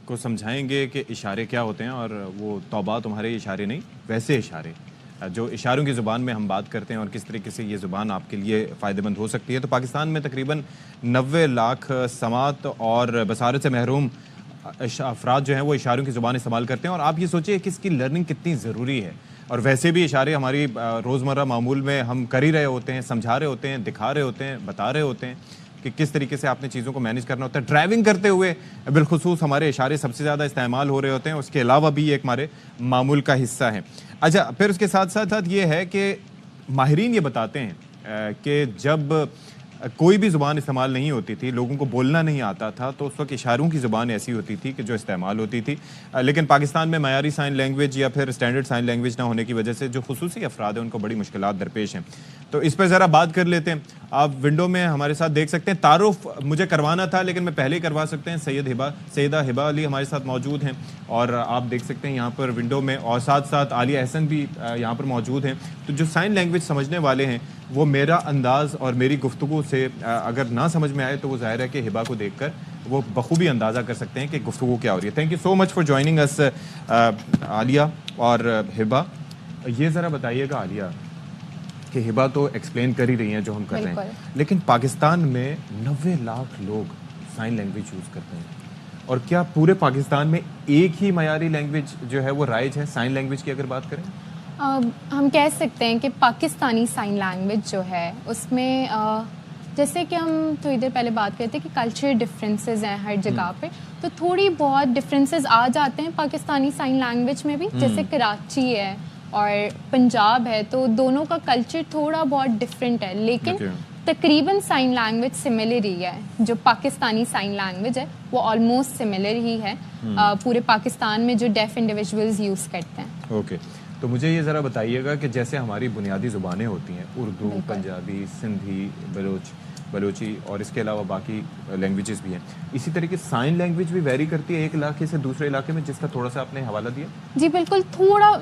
کو سمجھائیں گے کہ اشارے کیا ہوتے ہیں, اور وہ توبہ تمہارے اشارے نہیں ویسے اشارے جو اشاروں کی زبان میں ہم بات کرتے ہیں اور کس طریقے سے یہ زبان آپ کے لیے فائدہ مند ہو سکتی ہے. تو پاکستان میں تقریباً 90 لاکھ سماعت اور بصارت سے محروم افراد جو ہیں وہ اشاروں کی زبان استعمال کرتے ہیں, اور آپ یہ سوچیں کہ اس کی لرننگ کتنی ضروری ہے. اور ویسے بھی اشارے ہماری روزمرہ معمول میں ہم کر ہی رہے ہوتے ہیں, سمجھا رہے ہوتے ہیں, دکھا رہے ہوتے ہیں, بتا رہے ہوتے ہیں کہ کس طریقے سے آپ نے چیزوں کو مینیج کرنا ہوتا ہے. ڈرائیونگ کرتے ہوئے بالخصوص ہمارے اشارے سب سے زیادہ استعمال ہو رہے ہوتے ہیں, اس کے علاوہ بھی ایک ہمارے معمول کا حصہ ہے. اچھا, پھر اس کے ساتھ ساتھ یہ ہے کہ ماہرین یہ بتاتے ہیں کہ جب کوئی بھی زبان استعمال نہیں ہوتی تھی, لوگوں کو بولنا نہیں آتا تھا, تو اس وقت اشاروں کی زبان ایسی ہوتی تھی کہ جو استعمال ہوتی تھی. لیکن پاکستان میں معیاری سائن لینگویج یا پھر اسٹینڈرڈ سائن لینگویج نہ ہونے کی وجہ سے جو خصوصی افراد ہیں ان کو بڑی مشکلات درپیش ہیں. تو اس پہ ذرا بات کر لیتے ہیں. آپ ونڈو میں ہمارے ساتھ دیکھ سکتے ہیں, تعارف مجھے کروانا تھا لیکن میں پہلے ہی کروا سکتے ہیں. سیدہ ہبہ علی ہمارے ساتھ موجود ہیں, اور آپ دیکھ سکتے ہیں یہاں پر ونڈو میں, اور ساتھ ساتھ عالیہ احسن بھی یہاں پر موجود ہیں. تو جو سائن لینگویج سمجھنے والے ہیں وہ میرا انداز اور میری گفتگو سے اگر نہ سمجھ میں آئے تو وہ ظاہر ہے کہ ہبہ کو دیکھ کر وہ بخوبی اندازہ کر سکتے ہیں کہ گفتگو کیا ہو رہی ہے. Thank you so much for joining us Alia اور ہبہ. یہ ذرا بتائیے گا عالیہ کہ ہبہ تو ایکسپلین کر ہی رہی ہیں جو ہم کر رہے ہیں, لیکن پاکستان میں 90 لاکھ لوگ سائن لینگویج یوز کرتے ہیں, اور کیا پورے پاکستان میں ایک ہی معیاری لینگویج جو ہے وہ رائج ہے سائن لینگویج کی اگر بات کریں؟ ہم کہہ سکتے ہیں کہ پاکستانی سائن لینگویج جو ہے اس میں جیسے کہ ہم تھوڑی دیر پہلے بات کرتے ہیں کہ کلچر ڈفرینسز ہیں ہر جگہ پہ, تو تھوڑی بہت ڈفرینسز آ جاتے ہیں پاکستانی سائن لینگویج میں بھی. جیسے کراچی ہے اور پنجاب ہے تو دونوں کا کلچر تھوڑا بہت ڈفرینٹ ہے, لیکن تقریباً سائن لینگویج سملر ہی ہے. جو پاکستانی سائن لینگویج ہے وہ آلموسٹ سملر ہی ہے پورے پاکستان میں جو ڈیف انڈیویجولز یوز کرتے ہیں. اوکے, تو مجھے یہ ذرا بتائیے گا کہ جیسے ہماری بنیادی زبانیں ہوتی ہیں اردو, پنجابی, سندھی, بلوچی اور اس کے علاوہ باقی لینگویجز بھی ہیں, اسی طریقے سائن لینگویج بھی ویری کرتی ہے ایک علاقے سے دوسرے علاقے میں, جس کا تھوڑا سا آپ نے حوالہ دیا؟ جی بالکل,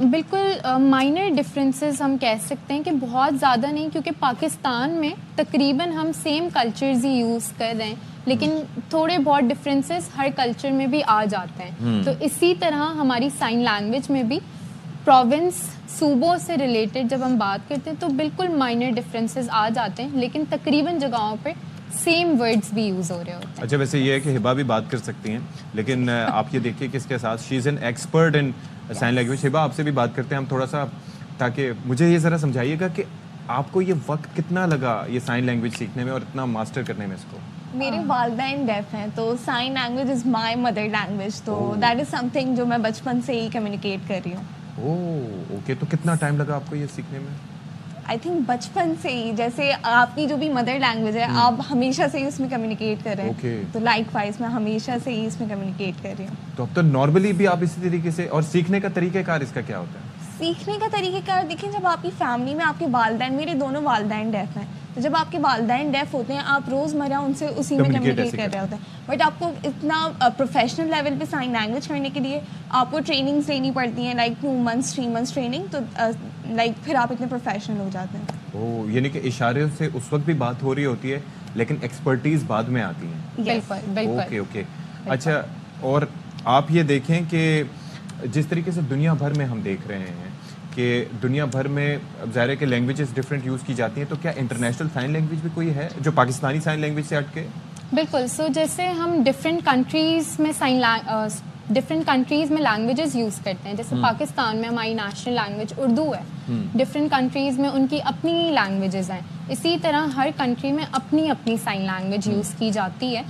بالکل مائنر ڈفرینسز ہم کہہ سکتے ہیں کہ بہت زیادہ نہیں, کیونکہ پاکستان میں تقریباً ہم سیم کلچرز ہی یوز کر رہے ہیں, لیکن تھوڑے بہت ڈفرینسز ہر کلچر میں بھی آ جاتے ہیں. تو اسی طرح ہماری سائن لینگویج میں بھی پروونس صوبوں سے ریلیٹڈ جب ہم بات کرتے ہیں تو بالکل مائنر ڈفرینسز آ جاتے ہیں, لیکن تقریباً جگہوں پہ سیم ورڈز بھی یوز ہو رہے ہوتے ہیں. اچھا, ویسے یہ ہے کہ ہبہ بھی بات کر سکتی ہیں, لیکن آپ یہ دیکھیے کہ اس کے ساتھ she is an expert in sign language. Hiba آپ سے بھی بات کرتے ہیں ہم تھوڑا سا, تاکہ مجھے یہ ذرا سمجھائیے گا کہ آپ کو یہ وقت کتنا لگا یہ سائن لینگویج سیکھنے میں اور اتنا ماسٹر کرنے میں اس کو؟ میرے والدین ڈیف ہیں تو sign language is my mother language, تو دیٹ از سم تھنگ جو میں بچپن سے ہی کمیونیکیٹ کر رہی ہوں. اوکے, تو کتنا ٹائم لگا آپ کو یہ سیکھنے میں؟ آئی تھنک بچپن سے ہی, جیسے آپ کی جو بھی مدر لینگویج ہے آپ ہمیشہ سے ہی اس میں کمیونیکیٹ کر رہے ہیں, تو لائک وائز میں ہمیشہ سے ہی اس میں کمیونیکیٹ کر رہی ہوں. تو اب تو نارملی بھی آپ اسی طریقے سے, اور سیکھنے کا طریقہ کار اس کا کیا ہوتا ہے؟ سیکھنے کا طریقہ کار دیکھیں, جب آپ کی فیملی میں آپ کے والدین, میرے دونوں والدین ڈیف ہیں, تو جب آپ کے والدین ڈیف ہوتے ہیں آپ روزمرہ ان سے اسی میں کمیونیکیٹ کر رہے ہوتے ہیں. بٹ آپ کو اتنا پروفیشنل لیول پہ سائن لینگویج کرنے کے لیے آپ کو ٹریننگس لینی پڑتی ہیں, لائک 2 months 3 months ٹریننگ, تو لائک پھر آپ اتنے پروفیشنل ہو جاتے ہیں. یعنی کہ اشارے سے اس وقت بھی بات ہو رہی ہوتی ہے لیکن ایکسپرٹیز بعد میں آتی ہیں. بالکل. اوکے. اچھا, اور آپ یہ دیکھیں کہ جس طریقے سے دنیا بھر میں ہم دیکھ رہے ہیں کہ دنیا بھر میں ظاہر ہے کہ لینگویجز ڈفرینٹ یوز کی جاتی ہیں, تو کیا انٹرنیشنل سائن لینگویج بھی کوئی ہے جو پاکستانی سائن لینگویج سے ہٹ کے؟ بالکل. سو جیسے ہم ڈفرینٹ کنٹریز میں لینگویجز یوز کرتے ہیں, جیسے پاکستان میں ہماری نیشنل لینگویج اردو ہے, ڈفرینٹ کنٹریز میں ان کی اپنی لینگویجز ہیں, اسی طرح ہر کنٹری میں اپنی اپنی سائن لینگویج یوز کی جاتی ہے.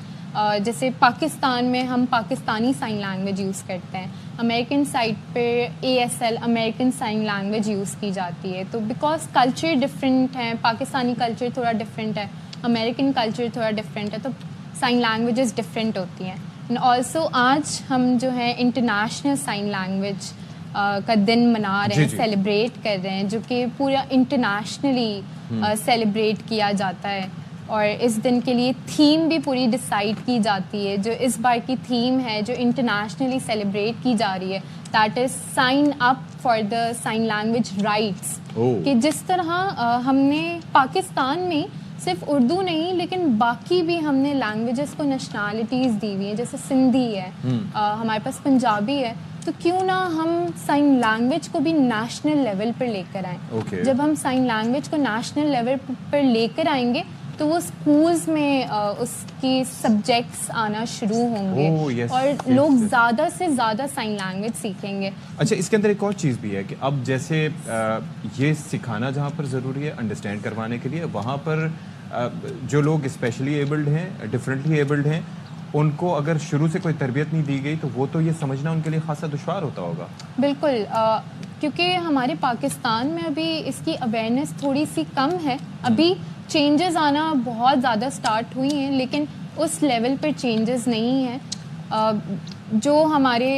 جیسے پاکستان میں ہم پاکستانی سائن لینگویج یوز کرتے ہیں, امریکن سائٹ پہ ASL American sign language use کی جاتی ہے. تو بیکاز کلچر ڈفرینٹ ہے, پاکستانی کلچر تھوڑا ڈفرینٹ ہے, امریکن کلچر تھوڑا ڈفرینٹ ہے, تو سائن لینگویجز ڈفرینٹ ہوتی ہیں. اینڈ آلسو آج ہم جو ہے انٹرنیشنل سائن لینگویج کا دن منا رہے ہیں, سیلیبریٹ کر رہے ہیں, جو کہ پورا انٹرنیشنلی سیلیبریٹ کیا جاتا ہے. اور اس دن کے لیے تھیم بھی پوری ڈیسائیڈ کی جاتی ہے. جو اس بار کی تھیم ہے جو انٹرنیشنلی سیلیبریٹ کی جا رہی ہے, that is sign up for the sign language rights. کہ جس طرح ہم نے پاکستان میں صرف اردو نہیں لیکن باقی بھی ہم نے لینگویجز کو نیشنالٹیز دی ہوئی ہیں, جیسے سندھی ہے, ہمارے پاس پنجابی ہے, تو کیوں نہ ہم سائن لینگویج کو بھی نیشنل لیول پر لے کر آئیں. جب ہم سائن لینگویج کو نیشنل لیول پر لے کر آئیں گے تو وہ اسکولز میں اس کی سبجیکٹس آنا شروع ہوں گے اور لوگ زیادہ سے زیادہ سائن لینگویج سیکھیں گے. اچھا, اس کے اندر ایک اور چیز بھی ہے کہ اب جیسے یہ سکھانا جہاں پر ضروری ہے انڈرسٹینڈ کروانے کے لیے, وہاں پر جو لوگ اسپیشلی ایبلڈ ہیں, ڈفرینٹلی ایبلڈ ہیں, ان کو اگر شروع سے کوئی تربیت نہیں دی گئی تو وہ تو یہ سمجھنا ان کے لیے خاصا دشوار ہوتا ہوگا. بالکل, کیونکہ ہمارے پاکستان میں ابھی اس کی اویئرنیس تھوڑی سی کم ہے. ابھی چینجز آنا بہت زیادہ سٹارٹ ہوئی ہیں لیکن اس لیول پر چینجز نہیں ہیں. جو ہمارے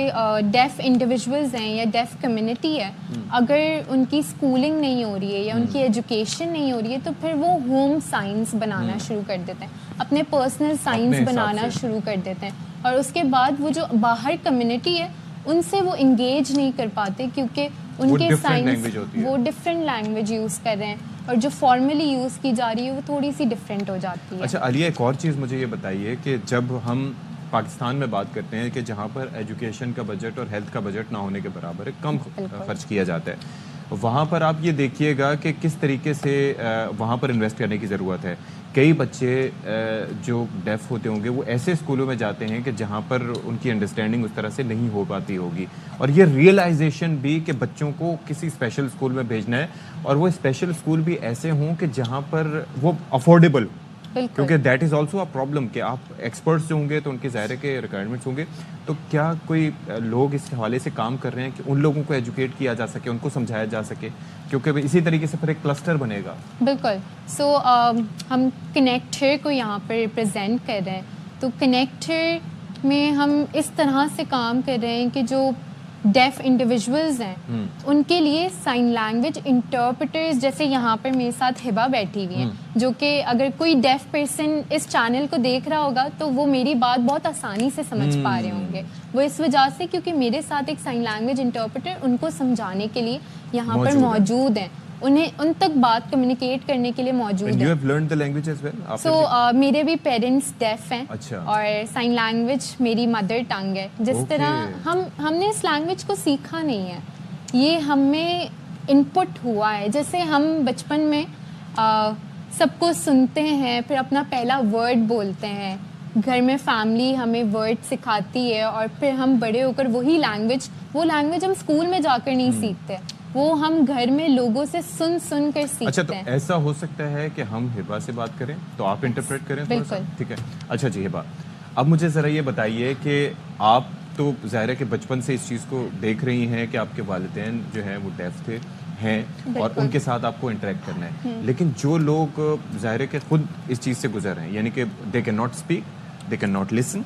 ڈیف انڈیویژولز ہیں یا ڈیف کمیونٹی ہے, اگر ان کی اسکولنگ نہیں ہو رہی ہے یا ان کی ایجوکیشن نہیں ہو رہی ہے تو پھر وہ ہوم سائنس بنانا شروع کر دیتے ہیں, اپنے پرسنل سائنس بنانا شروع کر دیتے ہیں, اور اس کے بعد وہ جو باہر کمیونٹی ہے ان سے وہ انگیج نہیں کر پاتے کیونکہ ان کے سائنس وہ ڈفرینٹ لینگویج یوز کر رہے ہیں اور جو فارملی یوز کی جا رہی ہے وہ تھوڑی سی ڈفرینٹ ہو جاتی ہے. اچھا عالیہ, ایک اور چیز مجھے یہ بتائیے کہ جب ہم پاکستان میں بات کرتے ہیں کہ جہاں پر ایجوکیشن کا بجٹ اور ہیلتھ کا بجٹ نہ ہونے کے برابر ہے, کم خرچ کیا جاتا ہے, وہاں پر آپ یہ دیکھیے گا کہ کس طریقے سے وہاں پر انویسٹ کرنے کی ضرورت ہے. کئی بچے جو ڈیف ہوتے ہوں گے وہ ایسے اسکولوں میں جاتے ہیں کہ جہاں پر ان کی انڈرسٹینڈنگ اس طرح سے نہیں ہو پاتی ہوگی, اور یہ ریئلائزیشن بھی کہ بچوں کو کسی اسپیشل اسکول میں بھیجنا ہے, اور وہ اسپیشل اسکول بھی ایسے ہوں کہ جہاں پر وہ افورڈیبل, کیونکہ that is also a problem کہ آپ ایکسپرٹس جو ہوں گے تو ان کے ظاہر کے ریکوائرمنٹس ہوں گے. تو کیا کوئی لوگ اس حوالے سے کام کر رہے ہیں کہ ان لوگوں کو ایجوکیٹ کیا جا سکے, ان کو سمجھایا جا سکے, کیونکہ اسی طریقے سے پھر ایک کلسٹر بنے گا. بالکل. سو ہم کنیکٹر کو یہاں پر ریپرزینٹ کر رہے ہیں, تو کنیکٹر میں ہم اس طرح سے کام کر رہے ہیں کہ جو ڈیف انڈیویژولز ہیں ان کے لیے سائن لینگویج انٹرپریٹرز, جیسے یہاں پر میرے ساتھ ہبا بیٹھی ہوئی ہیں, جو کہ اگر کوئی ڈیف پرسن اس چینل کو دیکھ رہا ہوگا تو وہ میری بات بہت آسانی سے سمجھ پا رہے ہوں گے. وہ اس وجہ سے کیونکہ میرے ساتھ ایک سائن لینگویج انٹرپریٹر ان کو سمجھانے کے لیے یہاں پر موجود ہیں, انہیں ان تک بات کمیونیکیٹ کرنے کے لیے موجود ہے. سو میرے بھی پیرنٹس ڈیف ہیں اور سائن لینگویج میری مدر ٹنگ ہے. جس طرح ہم نے اس لینگویج کو سیکھا نہیں ہے, یہ ہم میں انپٹ ہوا ہے. جیسے ہم بچپن میں سب کو سنتے ہیں, پھر اپنا پہلا ورڈ بولتے ہیں, گھر میں فیملی ہمیں ورڈ سکھاتی ہے, اور پھر ہم بڑے ہو کر وہی لینگویج ہم اسکول میں جا کر نہیں سیکھتے, وہ ہم گھر میں لوگوں سے سن کر سیکھتے ہیں. اچھا, تو ایسا ہو سکتا ہے کہ ہم ہبا سے بات کریں تو آپ انٹرپریٹ کریں. بالکل, ٹھیک ہے. اچھا جی ہبا, اب مجھے ذرا یہ بتائیے کہ آپ تو ظاہر ہے کہ بچپن سے اس چیز کو دیکھ رہی ہیں کہ آپ کے والدین جو ہیں وہ ڈیف تھے ہیں اور ان کے ساتھ آپ کو انٹریکٹ کرنا ہے, لیکن جو لوگ ظاہر ہے کہ خود اس چیز سے گزر رہے ہیں, یعنی کہ they can not speak, they can not listen,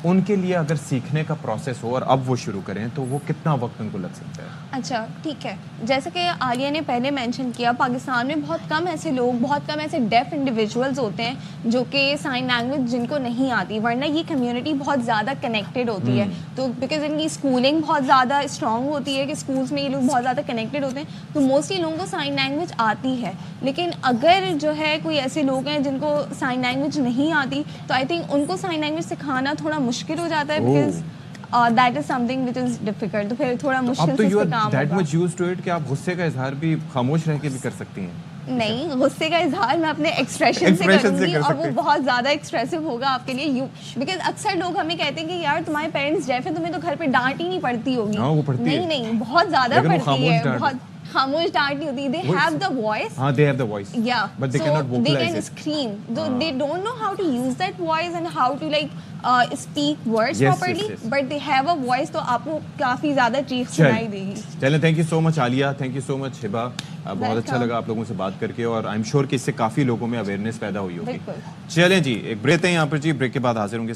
ان کے لیے اگر سیکھنے کا پروسیس ہو اور اب وہ شروع کریں تو وہ کتنا وقت ان کو لگ سکتا ہے؟ اچھا ٹھیک ہے, جیسے کہ عالیہ نے پہلے مینشن کیا, پاکستان میں بہت کم ایسے لوگ, بہت کم ایسے ڈیف انڈیویژولز ہوتے ہیں جو کہ سائن لینگویج جن کو نہیں آتی, ورنہ یہ کمیونٹی بہت زیادہ کنیکٹڈ ہوتی ہے. تو بیکاز ان کی اسکولنگ بہت زیادہ اسٹرانگ ہوتی ہے کہ اسکولس میں یہ لوگ بہت زیادہ کنیکٹڈ ہوتے ہیں, تو موسٹلی لوگوں کو سائن لینگویج آتی ہے. لیکن اگر جو ہے کوئی ایسے لوگ ہیں جن کو سائن لینگویج نہیں آتی تو آئی تھنک ان کو سائن لینگویج سکھانا تھوڑا مشکل ہو جاتا ہے, because that is something which is difficult. تو پھر تھوڑا مشکل سے اس پہ کام ہوگا. that much used to it کہ آپ غصے کا اظہار بھی خاموش رہ کے بھی کر سکتی ہیں؟ نہیں, غصے کا اظہار میں اپنے ایکسپریشن سے کروں گی, اور وہ بہت زیادہ ایکسپریسو ہوگا آپ کے لیے, بیکاز اکثر لوگ ہمیں کہتے ہیں کہ یار تمہارے پیرنٹس ڈیف ہیں, تمہیں تو گھر پہ ڈانٹ ہی نہیں پڑتی ہوگی. نہیں, بہت زیادہ پڑتی ہے, بہت خاموش ڈانٹ نہیں ہوتی. They have the voice. They have the voice. Yeah. But they cannot vocalize it. They can scream. They don't know how to use that voice and how to speak words properly. But they have a voice, تو آپ کو کافی زیادہ چیخ سنائی دے گی. چلیں, thank you so much Aliya, thank you so much ہبا, بہت اچھا لگا آپ لوگوں سے بات کر کے, اور I'm sure کہ اس سے کافی لوگوں میں اویئرنیس پیدا ہوئی ہوگی. چلیں جی, ایک بریک ہے یہاں پر جی, بریک کے بعد حاضر ہوں گے.